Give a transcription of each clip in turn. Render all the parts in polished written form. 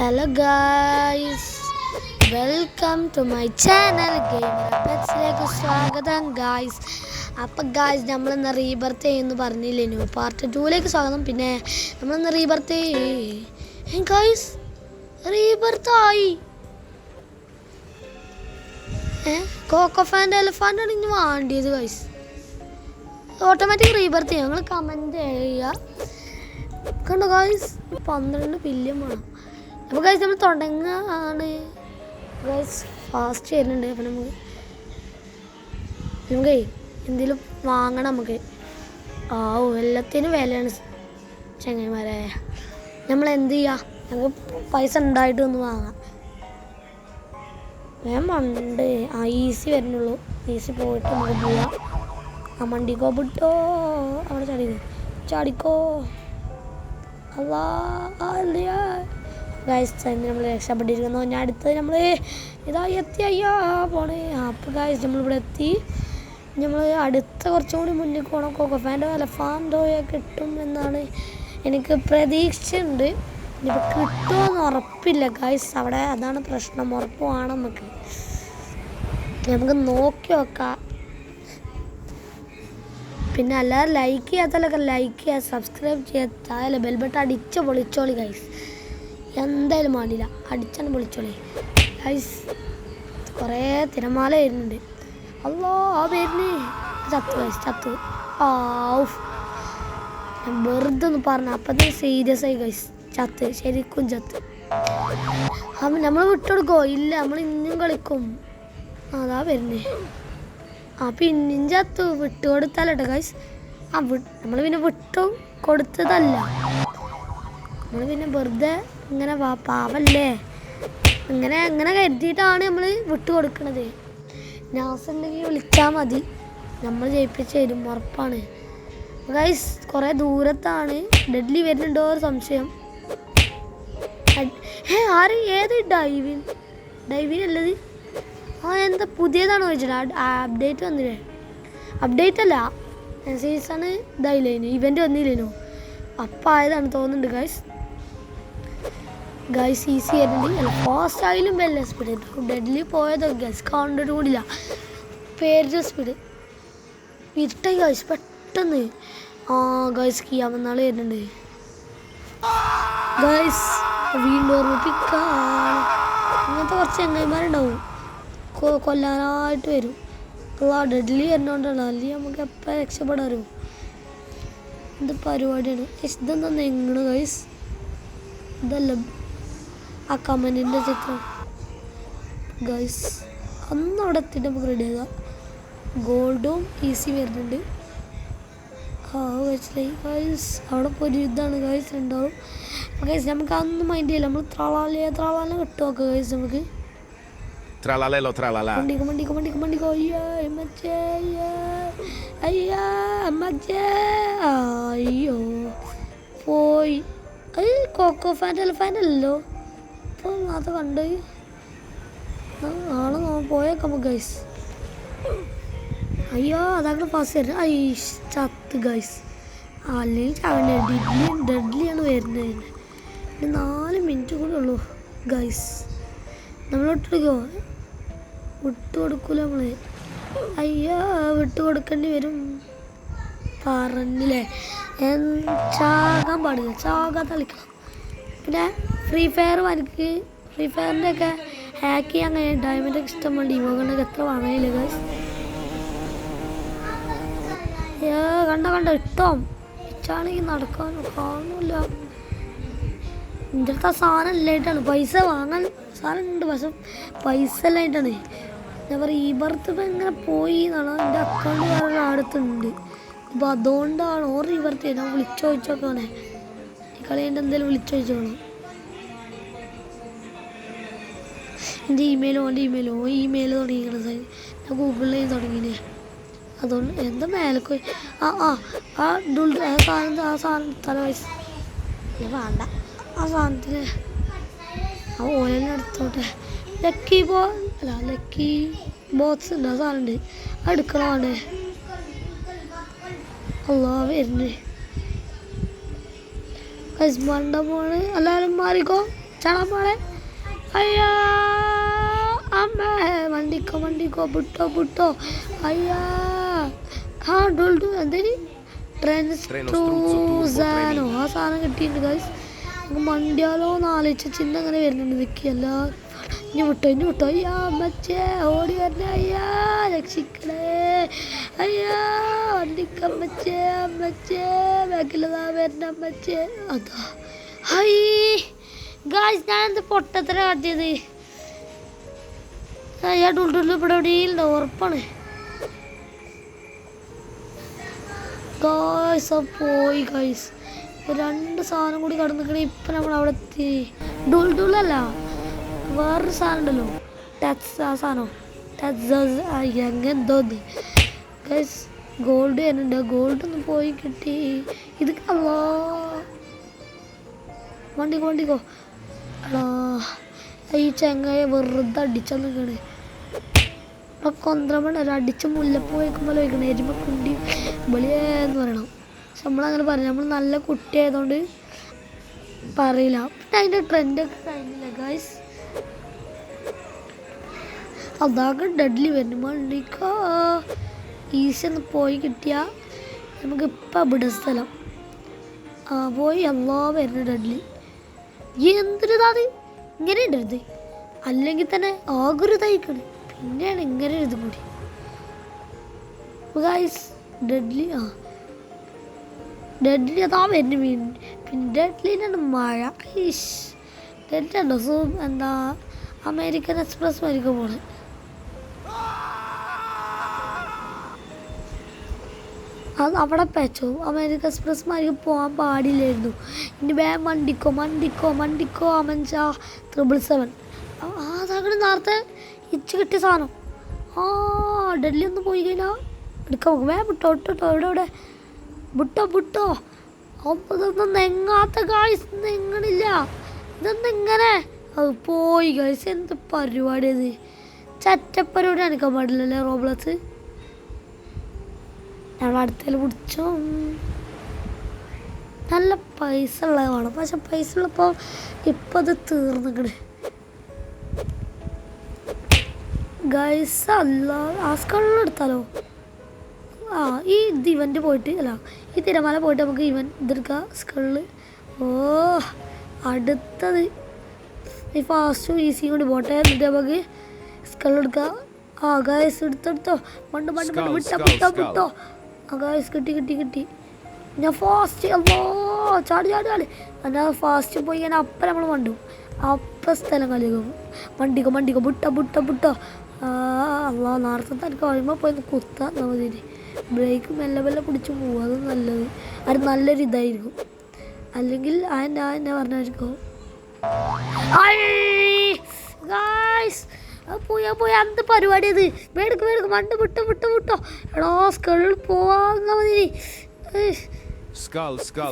Hello guys, welcome to my channel Gamer Petsലേക്ക് സ്വാഗതം guys. അപ്പോൾ guys നമ്മളിന്ന് റീബർത്ത് ചെയ്യുമെന്ന് പറഞ്ഞില്ലേനു, പാർട്ട് 2ലേക്ക് സ്വാഗതം. പിന്നെ നമ്മളിന്ന് റീബർത്ത് ഗായ്സ് റീബർത്തായി. കോക്കോ ഫാൻ്റെ എലഫാൻ്റാണ് ഇനി വേണ്ടിയത് ഗായ്സ്. ഓട്ടോമാറ്റിക് റീബർത്ത് ചെയ്യും. നിങ്ങൾ കമൻറ്റ് ചെയ്യുക. കണ്ടോ ഗായ്സ് 12 ബില്യൺ വേണം. അപ്പോൾ ഗൈസ് നമ്മൾ തുടങ്ങുകയാണ് ഗൈസ്. ഫാസ്റ്റ് വരുന്നുണ്ട്. അപ്പോൾ നമുക്ക് എന്തെങ്കിലും വാങ്ങണം. നമുക്ക് എല്ലാത്തിനും വിലയാണ് ചങ്ങന്മാരെ. നമ്മൾ എന്ത് ചെയ്യുക, നമുക്ക് പൈസ ഉണ്ടായിട്ട് ഒന്ന് വാങ്ങാം. ഞാൻ മണ്ട് ഈസി വരുന്നുള്ളൂ. ഈസി പോയിട്ട് നമുക്ക് പോവാം. മണ്ടിക്കോ വിട്ടോ, അവിടെ ചാടിക്കോ. അല്ലാ ഗൈസ് നമ്മൾ രക്ഷപ്പെട്ടിരിക്കുന്നു. ഞാൻ അടുത്തത് നമ്മൾ എത്തി. അയ്യോ പോണേ. അപ്പോൾ ഗൈസ് നമ്മളിവിടെ എത്തി. നമ്മൾ അടുത്ത കുറച്ചും കൂടി മുന്നിൽ പോകണം. കോക്കോ ഫാൻഡോ എലഫാൻഡോയോ കിട്ടും എന്നാണ് എനിക്ക് പ്രതീക്ഷയുണ്ട്. ഇനിയിപ്പോൾ കിട്ടുമോയെന്ന് ഉറപ്പില്ല ഗൈസ്. അവിടെ അതാണ് പ്രശ്നം. ഉറപ്പ് വേണം നമുക്ക് നോക്കി നോക്കാം. പിന്നെ എല്ലാവരും ലൈക്ക് ചെയ്യാത്തല്ലൊക്കെ ലൈക്ക് ചെയ്യുക, സബ്സ്ക്രൈബ് ചെയ്യാത്ത ബെൽ ബട്ടൺ അടിച്ച് പൊളിച്ചോളി ഗൈസ്. എന്തായാലും വേണ്ടില്ല, അടിച്ചാണ് പൊളിച്ചോളി ഗൈസ്. കുറേ തിരമാല വരുന്നുണ്ട്. അല്ലോ ആ വരുന്നേ ചത്തു ഗൈസ്, ചത്തു. ഞാൻ വെറുതെ ഒന്ന് പറഞ്ഞു, അപ്പത്തേക്ക് സീരിയസ് ആയി ഗൈസ്. ചത്ത്, ശരിക്കും ചത്ത്. അപ്പം നമ്മൾ വിട്ടുകൊടുക്കോ? ഇല്ല, നമ്മൾ ഇനിയും കളിക്കും. അതാ വരുന്നേ. പിന്നെയും ചത്തു. വിട്ടുകൊടുത്താലോ ഗൈസ്. നമ്മൾ പിന്നെ വിട്ടു കൊടുത്തതല്ല, നമ്മൾ പിന്നെ വെറുതെ ഇങ്ങനെ പാവല്ലേ ഇങ്ങനെ കരുതിയിട്ടാണ് നമ്മൾ വിട്ടു കൊടുക്കണത്. നാസുണ്ടെങ്കിൽ വിളിച്ചാൽ മതി, നമ്മൾ ജയിപ്പിച്ച് തരും, ഉറപ്പാണ് ഗൈസ്. കുറേ ദൂരത്താണ്. ഡെഡ്ലി വരുന്നുണ്ടോ ഒരു സംശയം. ഏത് ഡൈവിനല്ലത്? എന്താ പുതിയതാണോ ചോദിച്ചത്? അപ്ഡേറ്റ് വന്നില്ലേ? അപ്ഡേറ്റ് അല്ല, സീസണ് ഇതായില്ലേനു, ഇവൻ്റ് വന്നില്ലേനു. അപ്പം ആയതാണ് തോന്നുന്നുണ്ട് ഗൈസ്. ഈസി ആയിരുന്നെങ്കിൽ ഫാസ്റ്റ് ആയാലും വല്ല സ്പീഡ്. ഡെഡ്ലി പോയതോ ഗൈസ് കണ്ടിട്ട് കൂടില്ല. പേര് സ്പീഡ് ഇരുട്ടായി ഗൈസ് പെട്ടെന്ന്. ഗൈസ് കിയാമന്നാൾ വരുന്നുണ്ട് ഗൈസ്. വീണ്ടും ഓർമ്മിപ്പിക്കാൻ അങ്ങനത്തെ കുറച്ച് ചങ്ങായിമാരുണ്ടാവും, കൊല്ലാനായിട്ട് വരും. ഡെഡ്ലി വരുന്നോണ്ടാണ്, അല്ലെങ്കിൽ നമുക്ക് എപ്പോൾ രക്ഷപ്പെടാറോ. ഇത് പരിപാടിയാണ്. ഇതെന്താ നെങ്ങണ് ഗൈസ്? ഇതല്ല ആ കമൻറ്റിൻ്റെ ചിത്രം ഗൈസ്. അന്ന് അവിടെ എത്തിയിട്ട് നമുക്ക് റെഡി ആകാം. ഗോൾഡും ഈസി വരുന്നുണ്ട്. മനസ്സിലായി ഗൈസ്. അവിടെ പോയി ഇതാണ് ഗൈസ് ഉണ്ടാവും ഗൈസ്. നമുക്ക് അതൊന്നും മൈൻഡ് ചെയ്യില്ല. നമ്മൾ ത്രാളാല കിട്ടുമോ ഗൈസ്? നമുക്ക് അയ്യോ പോയി. അത് കോക്കോ ഫാൻ്റെ എലഫാൻ്റല്ലോ. അപ്പോൾ അത് കണ്ട് ആളെ പോയേക്കാം ഗൈസ്. അയ്യോ അതാണ് ഫാസ്റ്റ് വരുന്നത്. ചത്ത് ഗൈസ്. അല്ലെങ്കിൽ ഡെഡ്ലിയാണ് വരുന്നത്. ഇനി 4 മിനിറ്റ് കൂടെ ഉള്ളൂ ഗൈസ്. നമ്മൾ വിട്ടു കൊടുക്കൂല നമ്മൾ. അയ്യോ വിട്ടു കൊടുക്കേണ്ടി വരും പറഞ്ഞില്ലേ. ചാകാൻ പാടില്ല, ചാകാതെ കളിക്കണം. പിന്നെ ഫ്രീ ഫയറിൻ്റെ ഒക്കെ ഹാക്ക് ചെയ്യാൻ കഴിയും. ഡയമണ്ടൊക്കെ ഇഷ്ടം വേണ്ടി ഇവകൊണ്ടൊക്കെ എത്ര വാങ്ങയില്ല ഗൈസ്. കണ്ടോ ഇട്ടോ ഇച്ചാണെങ്കിൽ നടക്കാൻ കാണൂല. എൻ്റെ അടുത്ത് ആ സാധനം ഇല്ലായിട്ടാണ്. പൈസ വാങ്ങാൻ സാധനം ഉണ്ട്, പക്ഷെ പൈസ ഇല്ലായിട്ടാണ്. ഞാൻ പറയും ഈ ബർത്ത് ഇപ്പം ഇങ്ങനെ പോയി എന്നാണ്. എൻ്റെ അക്കൗണ്ട് വേറെ അടുത്തുണ്ട്. അപ്പോൾ അതുകൊണ്ടാണ് ഓർ ഈ ബർത്ത് ഞാൻ വിളിച്ചു ചോദിച്ചോക്കാണേ. ഈ കളി എൻ്റെ എന്തെങ്കിലും വിളിച്ചു ചോദിച്ചോളൂ. എൻ്റെ ഇമെയിൽ തുടങ്ങിക്കണ ഞാൻ ഗൂഗിളിൽ തുടങ്ങിയേ. അതുകൊണ്ട് എന്താ മേലേക്ക് പോയി ആ സാധനം തല വയസ്സ് വേണ്ട. ആ സാധനത്തിന് ഓലെല്ലാം എടുത്തോട്ടെ. ലക്കി ബോക്സ് ഉണ്ട്, ആ സാധനം ഉണ്ട്, എടുക്കണമാണ്. അല്ലാ വരുന്നേ. മണ്ട പോണ്. എല്ലാവരും മാറിക്കോ. ചാടാൻ പോളെ അയ്യാ അമ്മേ വണ്ടിക്കോ പുട്ടോ അയ്യാ ആ ഡോൾഡു എന്തേനി ട്രെൻസ്ട്രൂസാനോ ആ സാധനം കിട്ടിയിട്ടുണ്ട് ഗൈസ്. നമുക്ക് മണ്ടിയാലോ എന്ന് ആലോചിച്ച ചിന്ത അങ്ങനെ വരുന്നുണ്ട്. നിൽക്കിയല്ല ഇനി വിട്ടോ അയ്യാ അമ്മച്ചേ ഓടി വരണേ അയ്യാ രക്ഷിക്കണേ അയ്യാ വണ്ടിക്കമ്മച്ചേ ബാക്കിലതാ വരണ അമ്മച്ചേ അതാ ഹൈ ഗായ്സ് ഞാനെന്ത് പൊട്ടത്തര കാട്ടിയത്. അയ്യാ ഡുൾഡുള്ളു ഇവിടെ എവിടെയുണ്ടോ ഉറപ്പാണ് ഗായ്സ്. പോയി ഗായ്സ് 2 സാധനം കൂടി കടന്നിക്കണേ. ഇപ്പം നമ്മൾ അവിടെ എത്തി. ഡുൾഡുള്ളല്ല വേറൊരു സാധനം ഉണ്ടല്ലോ ടച്ച് ആ സാധനം ടച്ച് എങ്ങെന്തോന്ന് ഗൈസ്. ഗോൾഡ് വരുന്നുണ്ട്. ഗോൾഡ് ഒന്ന് പോയി കിട്ടി. ഇത് വണ്ടിക്കോ എടാ ഈ ചെങ്ങയെ വെറുതെ അടിച്ചാൽ നിൽക്കണേ. ഇവിടെ കൊന്ത്രമണ്ണ അടിച്ച് മുല്ലപ്പൂ വയ്ക്കുമ്പോൾ വയ്ക്കണേ എരുമക്കുണ്ടി വെളിയെന്ന് പറയണം. പക്ഷെ നമ്മളങ്ങനെ പറയില്ല. നമ്മൾ നല്ല കുട്ടിയായതുകൊണ്ട് പറയില്ല. പിന്നെ അതിൻ്റെ ട്രെൻഡൊക്കെ കഴിഞ്ഞില്ല ഗൈസ്. അതാകെ ഡെഡ്ലി വരുന്നു. മണ്ടിക്കോ ഈസി ഒന്ന് പോയി കിട്ടിയാൽ നമുക്കിപ്പം ഇവിടെ സ്ഥലം പോയി എല്ലാ വരുന്നു ഡെഡ്ലി. എന്തൊരിതാണ് ഇങ്ങനെ ഇടരുത് അല്ലെങ്കിൽ തന്നെ ആകൊരു തയ്ക്കണം. പിന്നെയാണ് ഇങ്ങനെ ഇത് കൂടി ഗൈസ്. ഡെഡ്ലി അതാ വരുന്നു മീൻ. പിന്നെ ഡെഡ്ലിനാണ് മഴ. ഡെഡ്ലി ഉണ്ടോ എന്താ അമേരിക്കൻ എക്സ്പ്രസ് വരിക പോണേ. അത് അവിടെ പെച്ചോ അമേരിക്കൻ എക്സ്പ്രസ് മാർക്ക് പോകാൻ പാടില്ലായിരുന്നു. ഇനി വേഗം മണ്ടിക്കോ അമഞ്ച 777 അതാണ് നേരത്തെ ഇച്ച് കിട്ടിയ സാധനം. ഡെല്ലി ഒന്ന് പോയി കഴിഞ്ഞാൽ എടുക്കാൻ നോക്കും. വേഗം വിട്ടോ ഇവിടെ വിട്ടോ ഇതൊന്നും നെങ്ങാത്ത ഗായ്സ്. നെങ്ങണില്ല ഇതൊന്നും ഇങ്ങനെ പോയി ഗായ്സ്. എന്ത് പരിപാടി അത് ചറ്റപ്പരിപാടി എടുക്കാൻ പാടില്ലല്ലേ റോബ്ലക്സ്. ഞങ്ങൾ അടുത്തേൽ പിടിച്ചോ. നല്ല പൈസ ഉള്ളതാണ്. പക്ഷെ പൈസ ഉള്ളപ്പോൾ ഇപ്പം അത് തീർന്നിക്കണ് ഗൈസ്. അല്ല ആ സ്കളെടുത്താലോ. ഈ ഇവൻ്റ് പോയിട്ട് അല്ല ഈ തിരമാല പോയിട്ട് നമുക്ക് ഇതെടുക്കാം സ്കള്. അടുത്തത് ഈ ഫാസ്റ്റും ഈസിയും കൊണ്ട് പോട്ടെ. എന്നിട്ട് നമുക്ക് സ്കളെടുക്കാം. ഗൈസ് എടുത്തോ മണ്ട് വിട്ടോ. ഗൈസ് കിട്ടി. ഞാൻ ഫാസ്റ്റ് ചാടി എന്നാൽ ഫാസ്റ്റ് പോയി ഞാൻ അപ്പം നമ്മൾ മണ്ടും. അപ്പം സ്ഥലം കളിക്കും. മണ്ടിക്കോ വിട്ടോ. അല്ലാ നേരത്തെ തനിക്ക് കഴിയുമ്പോൾ പോയി കുത്താൻ മതി. ബ്രേക്ക് മെല്ലെ പിടിച്ച് പോവുക. അത് നല്ലത്. അത് നല്ലൊരു ഇതായിരിക്കും. അല്ലെങ്കിൽ എന്നെ പറഞ്ഞായിരിക്കും ഗായ്സ്. പോയി എന്ത് പരിപാടി അത്. വേടുക്ക് മണ്ട് വിട്ടോ. എടോ സ്കളിൽ പോവാന്ന മതി.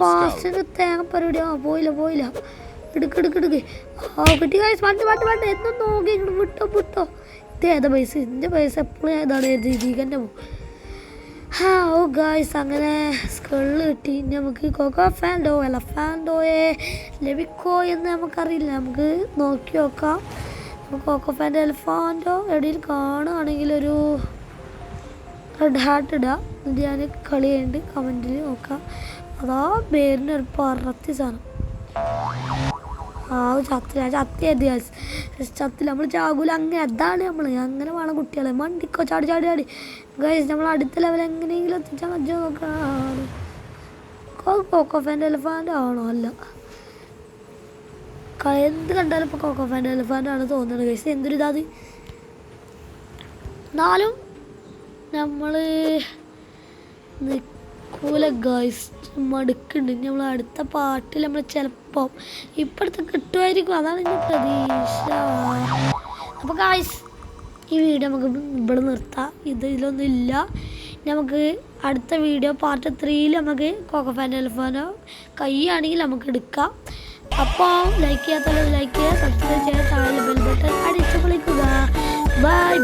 ഫാസ്റ്റിന് തേങ്ങ പരിപാടി. പോയില്ല എടുക്ക്. കിട്ടി ഗായ്സ്. മണ്ട് എന്നും നോക്കി വിട്ടോ. ഇത് ഏതാ പൈസ? ഇതിൻ്റെ പൈസ എപ്പോഴും ഏതാണ് ഇതിൽ തന്നെ പോകും. ഗായ്സ് അങ്ങനെ സ്കളിൽ കിട്ടി. ഇനി നമുക്ക് കൊക്കോ ഫാൻഡോയെ ലഭിക്കോ എന്ന് നമുക്കറിയില്ല. നമുക്ക് നോക്കി നോക്കാം. കൊക്കോ ഫാൻ്റെ എലഫാൻഡോ എവിടെയും കാണുകയാണെങ്കിൽ ഒരു റെഡ് ഹാർട്ട് ഇടുക. എന്നിട്ട് ഞാൻ കളി കഴിഞ്ഞിട്ട് കമൻറ്റിൽ നോക്കാം. അതാ പേരിനൊരു പറത്തി സാധനം. ചത്തില്ല നമ്മൾ ചാകൂല. അങ്ങനെ അതാണ് അങ്ങനെ വേണം കുട്ടികളെ. മണ്ടിക്കോ ചാടി ഗൈസ്. നമ്മൾ അടുത്ത ലെവൽ എങ്ങനെയെങ്കിലും എത്തിച്ചാൽ മതി നോക്കാം. കൊക്കോ ഫാൻ്റെ എലഫാൻഡ് ആണോ? അല്ല എന്ത് കണ്ടാലും ഇപ്പോൾ കൊക്കോ ഫാൻ്റെ എലഫാൻഡ് ആണ് തോന്നുന്നത് ഗൈസ്. എന്തൊരു ഇതാത്. എന്നാലും നമ്മൾ നിൽക്കൂല ഗൈസ്. മടുക്കുന്നുണ്ട്. നമ്മൾ അടുത്ത പാട്ടിൽ നമ്മൾ ചിലപ്പോൾ ഇപ്പോഴത്തെ കിട്ടുമായിരിക്കും. അതാണ് എൻ്റെ പ്രതീക്ഷ. അപ്പോൾ ഗൈസ് ഈ വീഡിയോ നമുക്ക് ഇവിടെ നിർത്താം. ഇതിലൊന്നും ഇല്ല. നമുക്ക് അടുത്ത വീഡിയോ പാർട്ട് 3 നമുക്ക് കൊക്കോ ഫാൻ്റെ എലഫാൻഡോ കൈയാണെങ്കിൽ നമുക്ക് എടുക്കാം. അപ്പോൾ ലൈക്ക് ചെയ്യാത്തവർ ലൈക്ക് ചെയ്യുക, സബ്സ്ക്രൈബ് ചെയ്യുക, താഴെ ബെൽ ബട്ടൺ അടിച്ചു പൊളിക്കുക. ബൈ.